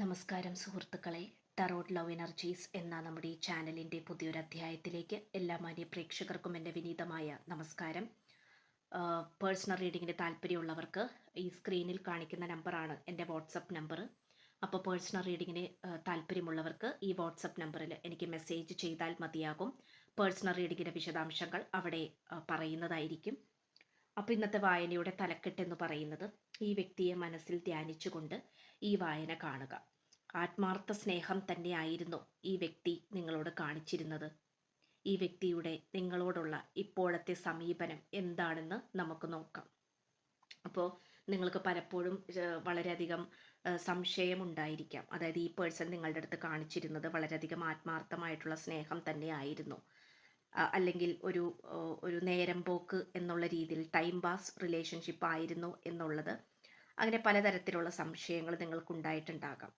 നമസ്കാരം സുഹൃത്തുക്കളെ. Tarot love energies എന്ന നമ്മുടെ ഈ ചാനലിൻ്റെ പുതിയൊരു അധ്യായത്തിലേക്ക് എല്ലാ മാന്യ പ്രേക്ഷകർക്കും എൻ്റെ വിനീതമായ നമസ്കാരം. പേഴ്സണൽ റീഡിങ്ങിന് താല്പര്യമുള്ളവർക്ക് ഈ സ്ക്രീനിൽ കാണിക്കുന്ന നമ്പറാണ് എൻ്റെ വാട്സപ്പ് നമ്പർ. അപ്പോൾ പേഴ്സണൽ റീഡിങ്ങിന് താല്പര്യമുള്ളവർക്ക് ഈ വാട്സപ്പ് നമ്പറിൽ എനിക്ക് മെസ്സേജ് ചെയ്താൽ മതിയാകും. പേഴ്സണൽ റീഡിങ്ങിൻ്റെ വിശദാംശങ്ങൾ അവിടെ പറയുന്നതായിരിക്കും. അപ്പോൾ ഇന്നത്തെ വായനയുടെ തലക്കെട്ട് എന്ന് പറയുന്നത്, ഈ വ്യക്തിയെ മനസ്സിൽ ധ്യാനിച്ചുകൊണ്ട് ഈ വായന കാണുക. ആത്മാർത്ഥ സ്നേഹം തന്നെയായിരുന്നു ഈ വ്യക്തി നിങ്ങളോട് കാണിച്ചിരുന്നത്. ഈ വ്യക്തിയുടെ നിങ്ങളോടുള്ള ഇപ്പോഴത്തെ സമീപനം എന്താണെന്ന് നമുക്ക് നോക്കാം. അപ്പോൾ നിങ്ങൾക്ക് പലപ്പോഴും വളരെയധികം സംശയമുണ്ടായിരിക്കാം. അതായത് ഈ പേഴ്സൺ നിങ്ങളുടെ അടുത്ത് കാണിച്ചിരുന്നത് വളരെയധികം ആത്മാർത്ഥമായിട്ടുള്ള സ്നേഹം തന്നെയായിരുന്നു, അല്ലെങ്കിൽ ഒരു നേരം പോക്ക് എന്നുള്ള രീതിയിൽ ടൈം പാസ് റിലേഷൻഷിപ്പ് ആയിരുന്നു എന്നുള്ളത്, അങ്ങനെ പലതരത്തിലുള്ള സംശയങ്ങൾ നിങ്ങൾക്കുണ്ടായിട്ടുണ്ടാകാം.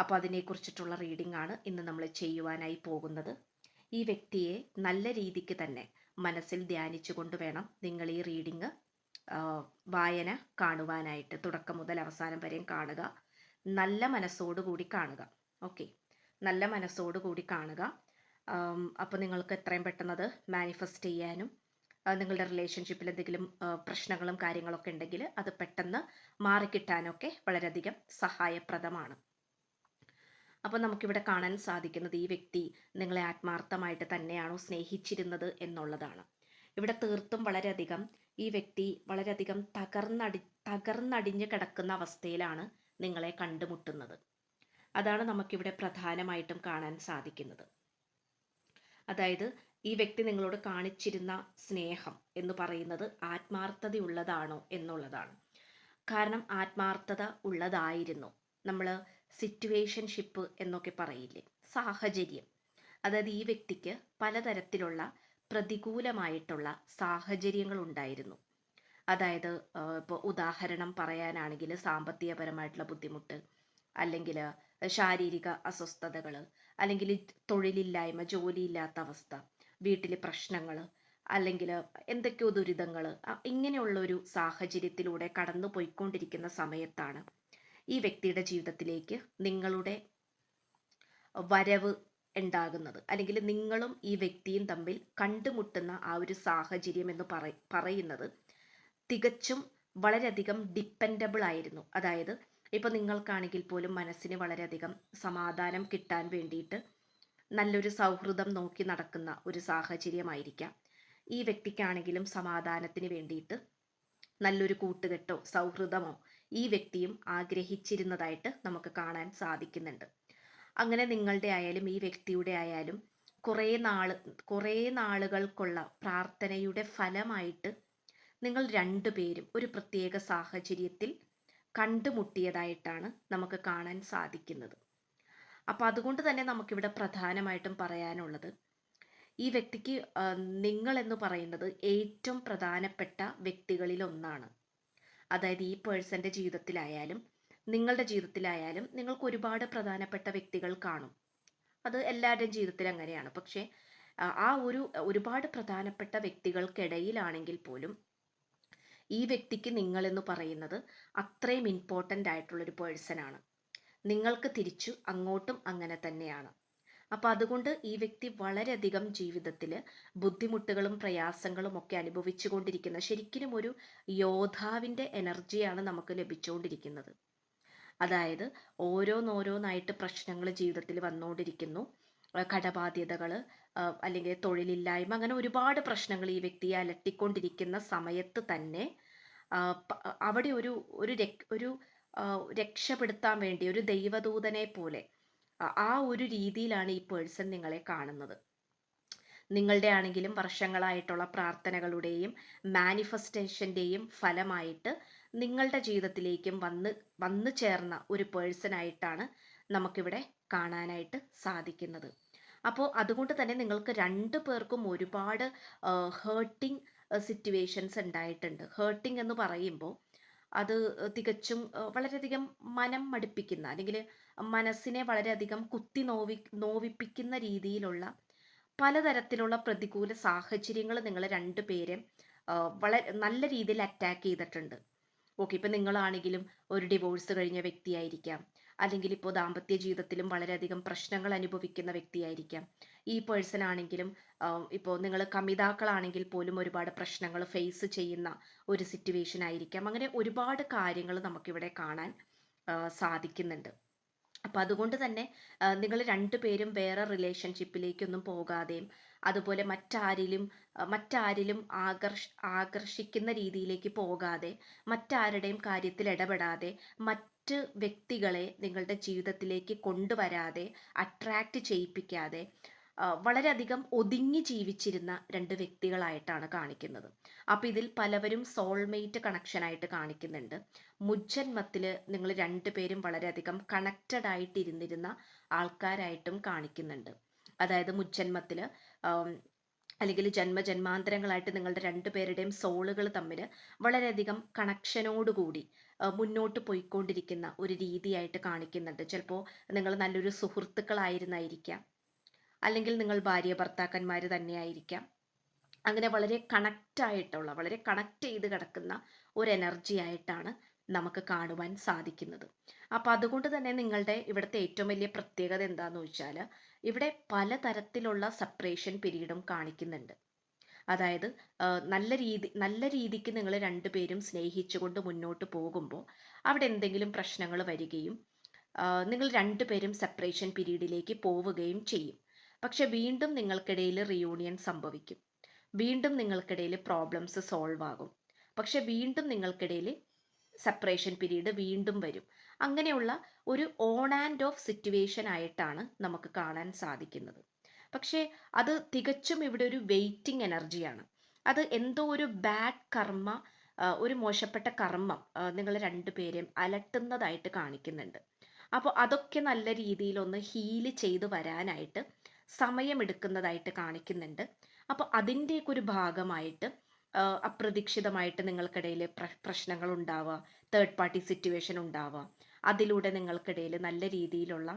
അപ്പോൾ അതിനെക്കുറിച്ചിട്ടുള്ള റീഡിംഗ് ആണ് ഇന്ന് നമ്മൾ ചെയ്യുവാനായി പോകുന്നത്. ഈ വ്യക്തിയെ നല്ല രീതിക്ക് തന്നെ മനസ്സിൽ ധ്യാനിച്ചുകൊണ്ട് വേണം നിങ്ങൾ ഈ റീഡിംഗ് വായന കാണുവാനായിട്ട്. തുടക്കം മുതൽ അവസാനം വരെയും കാണുക. നല്ല മനസ്സോടുകൂടി കാണുക. ഓക്കെ, നല്ല മനസ്സോടുകൂടി കാണുക. അപ്പോൾ നിങ്ങൾക്ക് എത്രയും പെട്ടെന്നത് മാനിഫെസ്റ്റ് ചെയ്യാനും നിങ്ങളുടെ റിലേഷൻഷിപ്പിൽ എന്തെങ്കിലും പ്രശ്നങ്ങളും കാര്യങ്ങളൊക്കെ ഉണ്ടെങ്കിൽ അത് പെട്ടെന്ന് മാറിക്കിട്ടാനൊക്കെ വളരെയധികം സഹായപ്രദമാണ്. അപ്പോൾ നമുക്കിവിടെ കാണാൻ സാധിക്കുന്നത്, ഈ വ്യക്തി നിങ്ങളെ ആത്മാർത്ഥമായിട്ട് തന്നെയാണോ സ്നേഹിച്ചിരുന്നത് എന്നുള്ളതാണ്. ഇവിടെ തീർത്തും വളരെയധികം ഈ വ്യക്തി വളരെയധികം തകർന്നടിഞ്ഞ് കിടക്കുന്ന അവസ്ഥയിലാണ് നിങ്ങളെ കണ്ടുമുട്ടുന്നത്. അതാണ് നമുക്കിവിടെ പ്രധാനമായിട്ടും കാണാൻ സാധിക്കുന്നത്. അതായത് ഈ വ്യക്തി നിങ്ങളോട് കാണിച്ചിരുന്ന സ്നേഹം എന്ന് പറയുന്നത് ആത്മാർത്ഥതയുള്ളതാണോ എന്നുള്ളതാണ്. കാരണം ആത്മാർത്ഥത ഉള്ളതായിരുന്നു. നമ്മൾ സിറ്റുവേഷൻഷിപ്പ് എന്നൊക്കെ പറയില്ലേ, സാഹചര്യം. അതായത് ഈ വ്യക്തിക്ക് പലതരത്തിലുള്ള പ്രതികൂലമായിട്ടുള്ള സാഹചര്യങ്ങൾ ഉണ്ടായിരുന്നു. അതായത് ഇപ്പോൾ ഉദാഹരണം പറയാനാണെങ്കിൽ സാമ്പത്തികപരമായിട്ടുള്ള ബുദ്ധിമുട്ട്, അല്ലെങ്കിൽ ശാരീരിക അസ്വസ്ഥതകൾ, അല്ലെങ്കിൽ തൊഴിലില്ലായ്മ, ജോലിയില്ലാത്ത അവസ്ഥ, വീട്ടിലെ പ്രശ്നങ്ങൾ, അല്ലെങ്കിൽ എന്തൊക്കെയോ ദുരിതങ്ങൾ, ഇങ്ങനെയുള്ളൊരു സാഹചര്യത്തിലൂടെ കടന്നു പോയിക്കൊണ്ടിരിക്കുന്ന സമയത്താണ് ഈ വ്യക്തിയുടെ ജീവിതത്തിലേക്ക് നിങ്ങളുടെ വരവ് ഉണ്ടാകുന്നത്. അല്ലെങ്കിൽ നിങ്ങളും ഈ വ്യക്തിയും തമ്മിൽ കണ്ടുമുട്ടുന്ന ആ ഒരു സാഹചര്യം എന്ന് പറയുന്നത് തികച്ചും വളരെയധികം ഡിപ്പെൻഡബിൾ ആയിരുന്നു. അതായത് ഇപ്പോൾ നിങ്ങൾക്കാണെങ്കിൽ പോലും മനസ്സിന് വളരെയധികം സമാധാനം കിട്ടാൻ വേണ്ടിയിട്ട് നല്ലൊരു സൗഹൃദം നോക്കി നടക്കുന്ന ഒരു സാഹചര്യമായിരിക്കാം. ഈ വ്യക്തിക്കാണെങ്കിലും സമാധാനത്തിന് വേണ്ടിയിട്ട് നല്ലൊരു കൂട്ടുകെട്ടോ സൗഹൃദമോ ഈ വ്യക്തിയും ആഗ്രഹിച്ചിരുന്നതായിട്ട് നമുക്ക് കാണാൻ സാധിക്കുന്നുണ്ട്. അങ്ങനെ നിങ്ങളുടെ ആയാലും ഈ വ്യക്തിയുടെ ആയാലും കുറേ നാളുകൾക്കുള്ള പ്രാർത്ഥനയുടെ ഫലമായിട്ട് നിങ്ങൾ രണ്ടുപേരും ഒരു പ്രത്യേക സാഹചര്യത്തിൽ കണ്ടുമുട്ടിയതായിട്ടാണ് നമുക്ക് കാണാൻ സാധിക്കുന്നത്. അപ്പം അതുകൊണ്ട് തന്നെ നമുക്കിവിടെ പ്രധാനമായിട്ടും പറയാനുള്ളത്, ഈ വ്യക്തിക്ക് നിങ്ങൾ എന്ന് പറയുന്നത് ഏറ്റവും പ്രധാനപ്പെട്ട വ്യക്തികളിൽ ഒന്നാണ്. അതായത് ഈ പേഴ്സൻ്റെ ജീവിതത്തിലായാലും നിങ്ങളുടെ ജീവിതത്തിലായാലും നിങ്ങൾക്ക് ഒരുപാട് പ്രധാനപ്പെട്ട വ്യക്തികൾ കാണും. അത് എല്ലാവരുടെയും ജീവിതത്തിൽ അങ്ങനെയാണ്. പക്ഷേ ആ ഒരുപാട് പ്രധാനപ്പെട്ട വ്യക്തികൾക്കിടയിലാണെങ്കിൽ പോലും ഈ വ്യക്തിക്ക് നിങ്ങളെന്ന് പറയുന്നത് അത്രയും ഇമ്പോർട്ടൻ്റ് ആയിട്ടുള്ളൊരു പേഴ്സണാണ്. നിങ്ങൾക്ക് തിരിച്ചു അങ്ങോട്ടും അങ്ങനെ തന്നെയാണ്. അപ്പോൾ അതുകൊണ്ട് ഈ വ്യക്തി വളരെയധികം ജീവിതത്തിൽ ബുദ്ധിമുട്ടുകളും പ്രയാസങ്ങളും ഒക്കെ അനുഭവിച്ചു കൊണ്ടിരിക്കുന്ന ശരിക്കും ഒരു യോദ്ധാവിൻ്റെ എനർജിയാണ് നമുക്ക് ലഭിച്ചുകൊണ്ടിരിക്കുന്നത്. അതായത് ഓരോന്നോരോന്നായിട്ട് പ്രശ്നങ്ങൾ ജീവിതത്തിൽ വന്നുകൊണ്ടിരിക്കുന്നു. കടബാധ്യതകൾ, അല്ലെങ്കിൽ തൊഴിലില്ലായ്മ, അങ്ങനെ ഒരുപാട് പ്രശ്നങ്ങൾ ഈ വ്യക്തിയെ അലട്ടിക്കൊണ്ടിരിക്കുന്ന സമയത്ത് തന്നെ അവിടെ ഒരു രക്ഷപ്പെടുത്താൻ വേണ്ടി ഒരു ദൈവദൂതനെ പോലെ ആ ഒരു രീതിയിലാണ് ഈ പേഴ്സൺ നിങ്ങളെ കാണുന്നത്. നിങ്ങളുടെ ആണെങ്കിലും വർഷങ്ങളായിട്ടുള്ള പ്രാർത്ഥനകളുടെയും മാനിഫെസ്റ്റേഷൻ്റെയും ഫലമായിട്ട് നിങ്ങളുടെ ജീവിതത്തിലേക്കും വന്നു ചേർന്ന ഒരു പേഴ്സണായിട്ടാണ് നമുക്കിവിടെ കാണാനായിട്ട് സാധിക്കുന്നത്. അപ്പോൾ അതുകൊണ്ട് തന്നെ നിങ്ങൾക്ക് രണ്ടു പേർക്കും ഒരുപാട് ഹേർട്ടിങ് സിറ്റുവേഷൻസ് ഉണ്ടായിട്ടുണ്ട്. ഹേർട്ടിങ് എന്ന് പറയുമ്പോൾ അത് തികച്ചും വളരെയധികം മനം മടുപ്പിക്കുന്ന, അല്ലെങ്കിൽ മനസ്സിനെ വളരെയധികം നോവിപ്പിക്കുന്ന രീതിയിലുള്ള പലതരത്തിലുള്ള പ്രതികൂല സാഹചര്യങ്ങൾ നിങ്ങൾ രണ്ടുപേരെ വളരെ നല്ല രീതിയിൽ അറ്റാക്ക് ചെയ്തിട്ടുണ്ട്. ഓക്കെ, ഇപ്പം നിങ്ങളാണെങ്കിലും ഒരു ഡിവോഴ്സ് കഴിഞ്ഞ വ്യക്തിയായിരിക്കാം, അല്ലെങ്കിൽ ഇപ്പോൾ ദാമ്പത്യ ജീവിതത്തിലും വളരെയധികം പ്രശ്നങ്ങൾ അനുഭവിക്കുന്ന വ്യക്തിയായിരിക്കാം. ഈ പേഴ്സൺ ആണെങ്കിലും ഇപ്പോൾ നിങ്ങൾ കമിതാക്കളാണെങ്കിൽ പോലും ഒരുപാട് പ്രശ്നങ്ങൾ ഫേസ് ചെയ്യുന്ന ഒരു സിറ്റുവേഷൻ ആയിരിക്കാം. അങ്ങനെ ഒരുപാട് കാര്യങ്ങൾ നമുക്കിവിടെ കാണാൻ സാധിക്കുന്നുണ്ട്. അപ്പം അതുകൊണ്ട് തന്നെ നിങ്ങൾ രണ്ടുപേരും വേറെ റിലേഷൻഷിപ്പിലേക്കൊന്നും പോകാതെയും അതുപോലെ മറ്റാരിലും ആകർഷിക്കുന്ന രീതിയിലേക്ക് പോകാതെ മറ്റാരുടെയും കാര്യത്തിൽ ഇടപെടാതെ മറ്റ് വ്യക്തികളെ നിങ്ങളുടെ ജീവിതത്തിലേക്ക് കൊണ്ടുവരാതെ അട്രാക്റ്റ് ചെയ്യിപ്പിക്കാതെ വളരെയധികം ഒതുങ്ങി ജീവിച്ചിരുന്ന രണ്ട് വ്യക്തികളായിട്ടാണ് കാണിക്കുന്നത്. അപ്പം ഇതിൽ പലവരും സോൾമേറ്റ് കണക്ഷനായിട്ട് കാണിക്കുന്നുണ്ട്. മുജ്ജന്മത്തിൽ നിങ്ങൾ രണ്ടുപേരും വളരെയധികം കണക്റ്റഡ് ആയിട്ടിരുന്നിരുന്ന ആൾക്കാരായിട്ടും കാണിക്കുന്നുണ്ട്. അതായത് മുജ്ജന്മത്തിൽ അല്ലെങ്കിൽ ജന്മജന്മാന്തരങ്ങളായിട്ട് നിങ്ങളുടെ രണ്ടുപേരുടെയും സോളുകൾ തമ്മിൽ വളരെയധികം കണക്ഷനോടുകൂടി മുന്നോട്ട് പോയിക്കൊണ്ടിരിക്കുന്ന ഒരു രീതിയായിട്ട് കാണിക്കുന്നുണ്ട്. ചിലപ്പോൾ നിങ്ങൾ നല്ലൊരു സുഹൃത്തുക്കളായിരുന്നായിരിക്കാം, അല്ലെങ്കിൽ നിങ്ങൾ ഭാര്യ ഭർത്താക്കന്മാർ തന്നെയായിരിക്കാം. അങ്ങനെ വളരെ കണക്റ്റ് ചെയ്ത് കിടക്കുന്ന ഒരു എനർജി ആയിട്ടാണ് നമുക്ക് കാണുവാൻ സാധിക്കുന്നത്. അപ്പം അതുകൊണ്ട് തന്നെ നിങ്ങളുടെ ഇവിടുത്തെ ഏറ്റവും വലിയ പ്രത്യേകത എന്താണെന്ന് വെച്ചാൽ ഇവിടെ പലതരത്തിലുള്ള സെപ്പറേഷൻ പീരീഡും കാണിക്കുന്നുണ്ട്. അതായത് നല്ല രീതിക്ക് നിങ്ങൾ രണ്ടുപേരും സ്നേഹിച്ചുകൊണ്ട് മുന്നോട്ട് പോകുമ്പോൾ അവിടെ എന്തെങ്കിലും പ്രശ്നങ്ങൾ വരികയും നിങ്ങൾ രണ്ടുപേരും സെപ്പറേഷൻ പീരീഡിലേക്ക് പോവുകയും ചെയ്യും. പക്ഷെ വീണ്ടും നിങ്ങൾക്കിടയിൽ റിയൂണിയൻ സംഭവിക്കും. വീണ്ടും നിങ്ങൾക്കിടയിൽ പ്രോബ്ലംസ് സോൾവ് ആകും. പക്ഷെ വീണ്ടും നിങ്ങൾക്കിടയിൽ സെപ്പറേഷൻ പീരീഡ് വീണ്ടും വരും. അങ്ങനെയുള്ള ഒരു ഓൺ ആൻഡ് ഓഫ് സിറ്റുവേഷൻ ആയിട്ടാണ് നമുക്ക് കാണാൻ സാധിക്കുന്നത്. പക്ഷേ അത് തികച്ചും ഇവിടെ ഒരു വെയിറ്റിംഗ് എനർജിയാണ്. അത് എന്തോ ഒരു ബാഡ് കർമ്മ, ഒരു മോശപ്പെട്ട കർമ്മം നിങ്ങൾ രണ്ടുപേരെയും അലട്ടുന്നതായിട്ട് കാണിക്കുന്നുണ്ട്. അപ്പോൾ അതൊക്കെ നല്ല രീതിയിലൊന്ന് ഹീല് ചെയ്ത് വരാനായിട്ട് സമയമെടുക്കുന്നതായിട്ട് കാണിക്കുന്നുണ്ട്. അപ്പോൾ അതിൻ്റെയൊക്കെ ഒരു ഭാഗമായിട്ട് അപ്രതീക്ഷിതമായിട്ട് നിങ്ങൾക്കിടയിൽ പ്രശ്നങ്ങൾ ഉണ്ടാവുക, തേർഡ് പാർട്ടി സിറ്റുവേഷൻ ഉണ്ടാവുക, അതിലൂടെ നിങ്ങൾക്കിടയിൽ നല്ല രീതിയിലുള്ള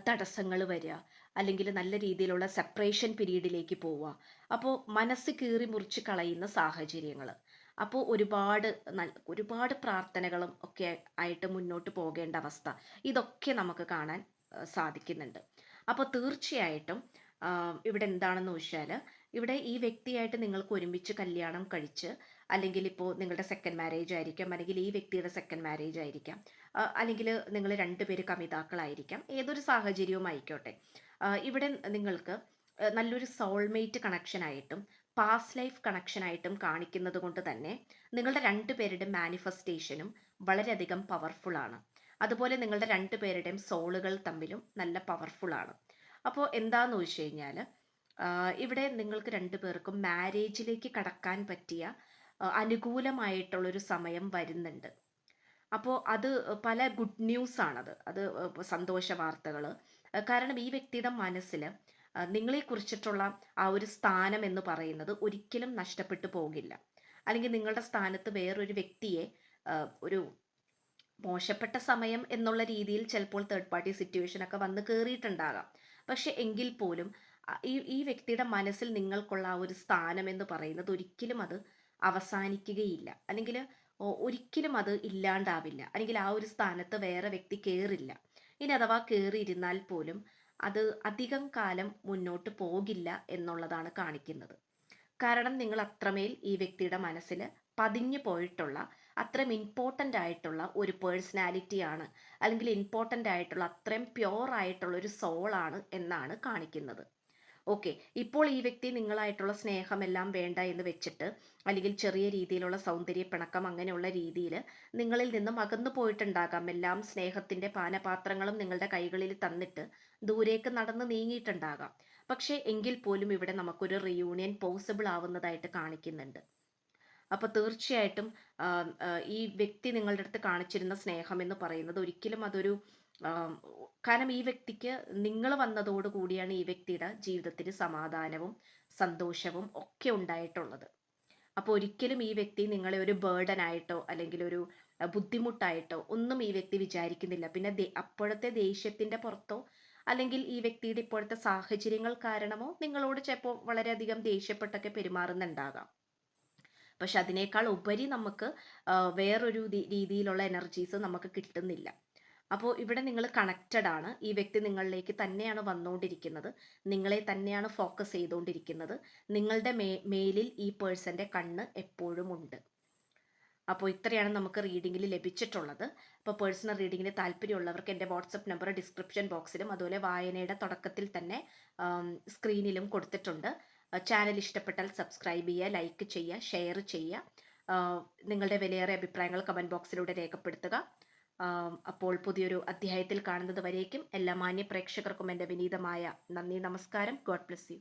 തടസ്സങ്ങൾ വരിക, അല്ലെങ്കിൽ നല്ല രീതിയിലുള്ള സെപ്പറേഷൻ പീരീഡിലേക്ക് പോവുക. അപ്പോൾ മനസ്സ് കീറി മുറിച്ച് കളയുന്ന സാഹചര്യങ്ങൾ. അപ്പോൾ ഒരുപാട് പ്രാർത്ഥനകളും ഒക്കെ ആയിട്ട് മുന്നോട്ട് പോകേണ്ട അവസ്ഥ, ഇതൊക്കെ നമുക്ക് കാണാൻ സാധിക്കുന്നുണ്ട്. അപ്പോൾ തീർച്ചയായിട്ടും ഇവിടെ എന്താണെന്ന് വെച്ചാൽ ഇവിടെ ഈ വ്യക്തിയായിട്ട് നിങ്ങൾക്ക് ഒരുമിച്ച് കല്യാണം കഴിച്ച്, അല്ലെങ്കിൽ ഇപ്പോൾ നിങ്ങളുടെ സെക്കൻഡ് മാരേജ് ആയിരിക്കാം, അല്ലെങ്കിൽ ഈ വ്യക്തിയുടെ സെക്കൻഡ് മാരേജ് ആയിരിക്കാം, അല്ലെങ്കിൽ നിങ്ങൾ രണ്ടുപേര് കമിതാക്കളായിരിക്കാം, ഏതൊരു സാഹചര്യവും ആയിക്കോട്ടെ, ഇവിടെ നിങ്ങൾക്ക് നല്ലൊരു സോൾമേറ്റ് കണക്ഷൻ ആയിട്ടും പാസ്റ്റ് ലൈഫ് കണക്ഷൻ ആയിട്ടും കാണിക്കുന്നത് കൊണ്ട് തന്നെ നിങ്ങളുടെ രണ്ടുപേരുടെ മാനിഫെസ്റ്റേഷനും വളരെയധികം പവർഫുൾ ആണ്. അതുപോലെ നിങ്ങളുടെ രണ്ടുപേരുടെയും സോളുകൾ തമ്മിലും നല്ല പവർഫുൾ ആണ്. അപ്പോൾ എന്താന്ന് വെച്ച് കഴിഞ്ഞാൽ ഇവിടെ നിങ്ങൾക്ക് രണ്ടുപേർക്കും മാരേജിലേക്ക് കടക്കാൻ പറ്റിയ അനുകൂലമായിട്ടുള്ളൊരു സമയം വരുന്നുണ്ട്. അപ്പോൾ അത് പല ഗുഡ് ന്യൂസ് ആണത്. അത് സന്തോഷ വാർത്തകൾ. കാരണം ഈ വ്യക്തിയുടെ മനസ്സിൽ നിങ്ങളെക്കുറിച്ചിട്ടുള്ള ആ ഒരു സ്ഥാനം എന്ന് പറയുന്നത് ഒരിക്കലും നഷ്ടപ്പെട്ടു പോകില്ല. അല്ലെങ്കിൽ നിങ്ങളുടെ സ്ഥാനത്ത് വേറൊരു വ്യക്തിയെ ഒരു മോശപ്പെട്ട സമയം എന്നുള്ള രീതിയിൽ ചിലപ്പോൾ തേർഡ് പാർട്ടി സിറ്റുവേഷൻ ഒക്കെ വന്ന് കയറിയിട്ടുണ്ടാകാം. പക്ഷെ എങ്കിൽ പോലും ഈ വ്യക്തിയുടെ മനസ്സിൽ നിങ്ങൾക്കുള്ള ആ ഒരു സ്ഥാനം എന്ന് പറയുന്നത് ഒരിക്കലും അത് അവസാനിക്കുകയില്ല, അല്ലെങ്കിൽ ഒരിക്കലും അത് ഇല്ലാണ്ടാവില്ല, അല്ലെങ്കിൽ ആ ഒരു സ്ഥാനത്ത് വേറെ വ്യക്തി കയറില്ല. ഇനി അഥവാ കയറിയിരുന്നാൽ പോലും അത് അധികം കാലം മുന്നോട്ട് പോകില്ല എന്നുള്ളതാണ് കാണിക്കുന്നത്. കാരണം നിങ്ങൾ അത്രമേൽ ഈ വ്യക്തിയുടെ മനസ്സിൽ പതിഞ്ഞു പോയിട്ടുള്ള, അത്രയും ഇമ്പോർട്ടൻ്റ് ആയിട്ടുള്ള ഒരു പേഴ്സണാലിറ്റിയാണ്, അല്ലെങ്കിൽ ഇമ്പോർട്ടൻ്റ് ആയിട്ടുള്ള അത്രയും പ്യോർ ആയിട്ടുള്ള ഒരു സോളാണ് എന്നാണ് കാണിക്കുന്നത്. ഓക്കെ, ഇപ്പോൾ ഈ വ്യക്തി നിങ്ങളായിട്ടുള്ള സ്നേഹമെല്ലാം വേണ്ട എന്ന് വെച്ചിട്ട്, അല്ലെങ്കിൽ ചെറിയ രീതിയിലുള്ള സൗന്ദര്യ പിണക്കം അങ്ങനെയുള്ള രീതിയിൽ നിങ്ങളിൽ നിന്നും അകന്നു പോയിട്ടുണ്ടാകാം. എല്ലാം സ്നേഹത്തിൻ്റെ പാനപാത്രങ്ങളും നിങ്ങളുടെ കൈകളിൽ തന്നിട്ട് ദൂരേക്ക് നടന്ന് നീങ്ങിയിട്ടുണ്ടാകാം. പക്ഷേ എങ്കിൽ പോലും ഇവിടെ നമുക്കൊരു റിയൂണിയൻ പോസിബിൾ ആവുന്നതായിട്ട് കാണിക്കുന്നുണ്ട്. അപ്പോൾ തീർച്ചയായിട്ടും ഈ വ്യക്തി നിങ്ങളുടെ അടുത്ത് കാണിച്ചിരുന്ന സ്നേഹം എന്ന് പറയുന്നത് ഒരിക്കലും അതൊരു കാരണം ഈ വ്യക്തിക്ക് നിങ്ങൾ വന്നതോടുകൂടിയാണ് ഈ വ്യക്തിയുടെ ജീവിതത്തിൽ സമാധാനവും സന്തോഷവും ഒക്കെ ഉണ്ടായിട്ടുള്ളത്. അപ്പോൾ ഒരിക്കലും ഈ വ്യക്തി നിങ്ങളെ ഒരു ബേർഡൻ ആയിട്ടോ അല്ലെങ്കിൽ ഒരു ബുദ്ധിമുട്ടായിട്ടോ ഒന്നും ഈ വ്യക്തി വിചാരിക്കുന്നില്ല. പിന്നെ അപ്പോഴത്തെ ദേഷ്യത്തിൻ്റെ പുറത്തോ അല്ലെങ്കിൽ ഈ വ്യക്തിയുടെ ഇപ്പോഴത്തെ സാഹചര്യങ്ങൾ കാരണമോ നിങ്ങളോട് ചിലപ്പോൾ വളരെയധികം ദേഷ്യപ്പെട്ടൊക്കെ പെരുമാറുന്നുണ്ടാകാം. പക്ഷെ അതിനേക്കാൾ ഉപരി നമുക്ക് വേറൊരു രീതിയിലുള്ള എനർജീസ് നമുക്ക് കിട്ടുന്നില്ല. അപ്പോൾ ഇവിടെ നിങ്ങൾ കണക്റ്റഡ് ആണ്. ഈ വ്യക്തി നിങ്ങളിലേക്ക് തന്നെയാണ് വന്നുകൊണ്ടിരിക്കുന്നത്. നിങ്ങളെ തന്നെയാണ് ഫോക്കസ് ചെയ്തുകൊണ്ടിരിക്കുന്നത്. നിങ്ങളുടെ മേലിൽ ഈ പേഴ്സന്റെ കണ്ണ് എപ്പോഴും ഉണ്ട്. അപ്പോൾ ഇത്രയാണ് നമുക്ക് റീഡിങ്ങിൽ ലഭിച്ചിട്ടുള്ളത്. അപ്പോൾ പേഴ്സണൽ റീഡിങ്ങിന് താല്പര്യമുള്ളവർക്ക് എൻ്റെ വാട്സപ്പ് നമ്പർ ഡിസ്ക്രിപ്ഷൻ ബോക്സിലും അതുപോലെ വായനയുടെ തുടക്കത്തിൽ തന്നെ സ്ക്രീനിലും കൊടുത്തിട്ടുണ്ട്. ചാനൽ ഇഷ്ടപ്പെട്ടാൽ സബ്സ്ക്രൈബ് ചെയ്യുക, ലൈക്ക് ചെയ്യുക, ഷെയർ ചെയ്യുക. നിങ്ങളുടെ വിലയേറിയ അഭിപ്രായങ്ങൾ കമൻറ്റ് ബോക്സിലൂടെ രേഖപ്പെടുത്തുക. അപ്പോൾ പുതിയൊരു അധ്യായത്തിൽ കാണുന്നത് വരേക്കും എല്ലാ മാന്യ പ്രേക്ഷകർക്കും എൻ്റെ വിനീതമായ നന്ദി, നമസ്കാരം. God bless you.